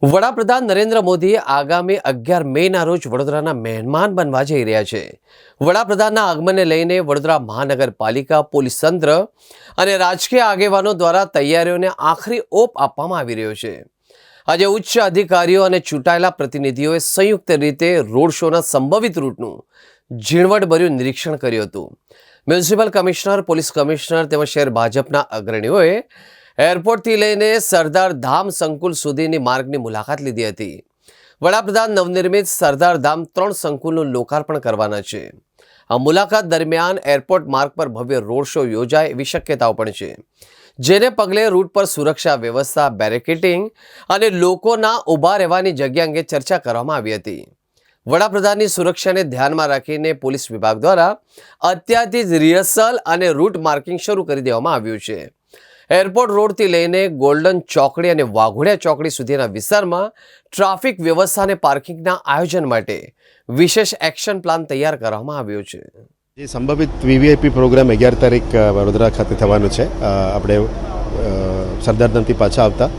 વડાપ્રધાન નરેન્દ્ર મોદી આગામી 11 મેના રોજ વડોદરાના મહેમાન બનવા જઈ રહ્યા છે। વડાપ્રધાનના આગમનને લઈને વડોદરા મહાનગરપાલિકા, પોલીસ તંત્ર અને રાજકીય આગેવાનો દ્વારા તૈયારીઓને આખરી ઓપ આપવામાં આવી રહ્યો છે। આજે ઉચ્ચ અધિકારીઓ અને ચૂંટાયેલા પ્રતિનિધિઓએ સંયુક્ત રીતે રોડ શોના સંભવિત રૂટનું ઝીણવટભર્યું નિરીક્ષણ કર્યું હતું। મ્યુનિસિપલ કમિશનર, પોલીસ કમિશનર તેમજ શહેર ભાજપના અગ્રણીઓએ એરપોર્ટથી લઈને સરદાર ધામ સંકુલ સુધીની માર્ગની મુલાકાત લીધી હતી। વડાપ્રધાન નવનિર્મિત સરદાર ધામ 3 સંકુલનું લોકાર્પણ કરવાના છે। આ મુલાકાત દરમિયાન એરપોર્ટ માર્ગ પર ભવ્ય રોડ શો યોજાય એવી શક્યતાઓ પણ છે, જેને પગલે રૂટ પર સુરક્ષા વ્યવસ્થા, બેરિકેડિંગ અને લોકોના ઊભા રહેવાની જગ્યા અંગે ચર્ચા કરવામાં આવી હતી। વડાપ્રધાનની સુરક્ષાને ધ્યાનમાં રાખીને પોલીસ વિભાગ દ્વારા અત્યારથી જ રિહર્સલ અને રૂટ માર્કિંગ શરૂ કરી દેવામાં આવ્યું છે। એરપોર્ટ રોડથી લઈને ગોલ્ડન ચોકડી અને વાઘોડિયા ચોકડી સુધીના વિસ્તારમાં ટ્રાફિક વ્યવસ્થા અને પાર્કિંગના આયોજન માટે વિશેષ એક્શન પ્લાન તૈયાર કરવામાં આવ્યો છે। જે સંભવિત વીવીઆઈપી પ્રોગ્રામ 11 તારીખ વડોદરા ખાતે થવાનો છે। આપણે સરદારધામથી પાછા આવતા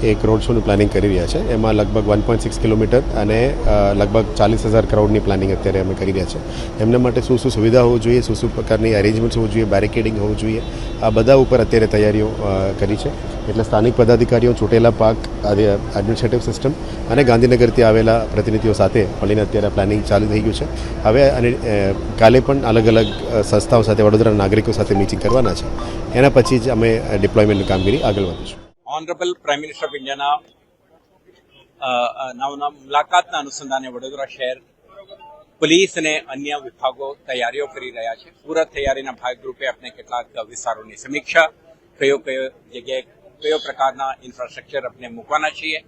એક રોડ શોનું પ્લાનિંગ કરી રહ્યા છે। એમાં લગભગ 1.6 કિલોમીટર અને લગભગ 40,000 કરોડની પ્લાનિંગ અત્યારે અમે કરી રહ્યા છે। એમના માટે શું શું સુવિધા હોવું જોઈએ, શું પ્રકારની અરેન્જમેન્ટ્સ હોવું જોઈએ, બેરિકેડિંગ હોવું જોઈએ, આ બધા ઉપર અત્યારે તૈયારીઓ કરી છે। એટલે સ્થાનિક પદાધિકારીઓ, ચૂંટેલા પાક, એડમિનિસ્ટ્રેટિવ સિસ્ટમ અને ગાંધીનગરથી આવેલા પ્રતિનિધિઓ સાથે મળીને અત્યારે પ્લાનિંગ ચાલુ થઈ ગયું છે। હવે અને કાલે પણ અલગ અલગ સંસ્થાઓ સાથે, વડોદરા નાગરિકો સાથે મીટિંગ કરવાના છે। એના પછી જ અમે ડિપ્લોયમેન્ટની કામગીરી આગળ વધીશું। ઓનરેબલ પ્રાઇમ મિનિસ્ટર ઓફ ઇન્ડિયાના નવના મુલાકાતના અનુસંધાને વડોદરા શહેર પોલીસ અને અન્ય વિભાગો તૈયારીઓ કરી રહ્યા છે। પૂરક તૈયારીના ભાગરૂપે આપણે કેટલાક વિસ્તારોની સમીક્ષા, કયો જગ્યાએ કયો પ્રકારના ઇન્ફ્રાસ્ટ્રક્ચર આપણે મૂકવાના છીએ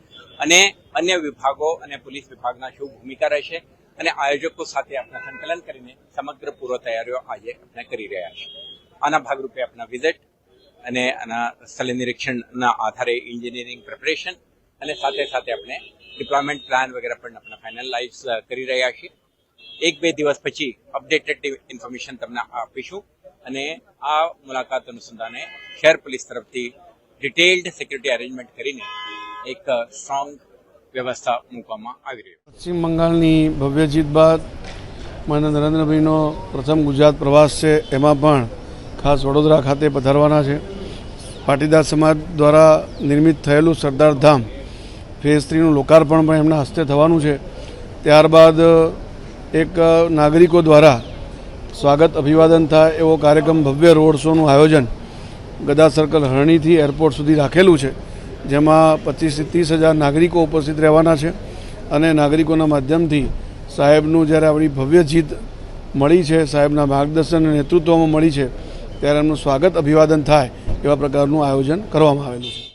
અને અન્ય વિભાગો અને પોલીસ વિભાગના શું ભૂમિકા રહેશે અને આયોજકો સાથે આપણે સંકલન કરીને સમગ્ર પૂર્વ તૈયારીઓ આજે આપણે કરી રહ્યા છીએ। આના ભાગરૂપે આપણા વિઝિટ અને આના સ્થળ નિરીક્ષણના આધારે એન્જિનિયરિંગ પ્રિપરેશન અને સાથે સાથે આપણે ડિપ્લોયમેન્ટ પ્લાન વગેરે પણ આપણે ફાઇનલાઇઝ કરી રહ્યા છીએ। 1-2 દિવસ પછી અપડેટેડ ઇન્ફોર્મેશન તમને આપીશું અને આ મુલાકાત અનુસંધાને શહેર પોલીસ તરફથી ડિટેલ્ડ સિક્યુરિટી અરેન્જમેન્ટ કરીને એક સ્ટ્રોંગ વ્યવસ્થા મૂકવામાં આવી રહી છે। પશ્ચિમ બંગાળની ભવ્ય જીત બાદ માનનીય નરેન્દ્રભાઈનો પ્રથમ ગુજરાત પ્રવાસ છે, એમાં પણ ખાસ વડોદરા ખાતે પધારવાના છે। પાટીદાર સમાજ દ્વારા નિર્મિત થયેલું સરદાર ધામ ફેઝ 3નું લોકાર્પણ પણ એમના હસ્તે થવાનું છે। ત્યારબાદ એક નાગરિકો દ્વારા સ્વાગત અભિવાદન થાય એવો કાર્યક્રમ, ભવ્ય રોડ શોનું આયોજન ગદા સર્કલ હરણીથી એરપોર્ટ સુધી રાખેલું છે, જેમાં 25-30 હજાર નાગરિકો ઉપસ્થિત રહેવાના છે અને નાગરિકોના માધ્યમથી સાહેબનું જ્યારે આપણી ભવ્ય જીત મળી છે, સાહેબના માર્ગદર્શન અને નેતૃત્વમાં મળી છે, ત્યારે એમનું સ્વાગત અભિવાદન થાય એવા પ્રકારનું આયોજન કરવામાં આવેલું છે।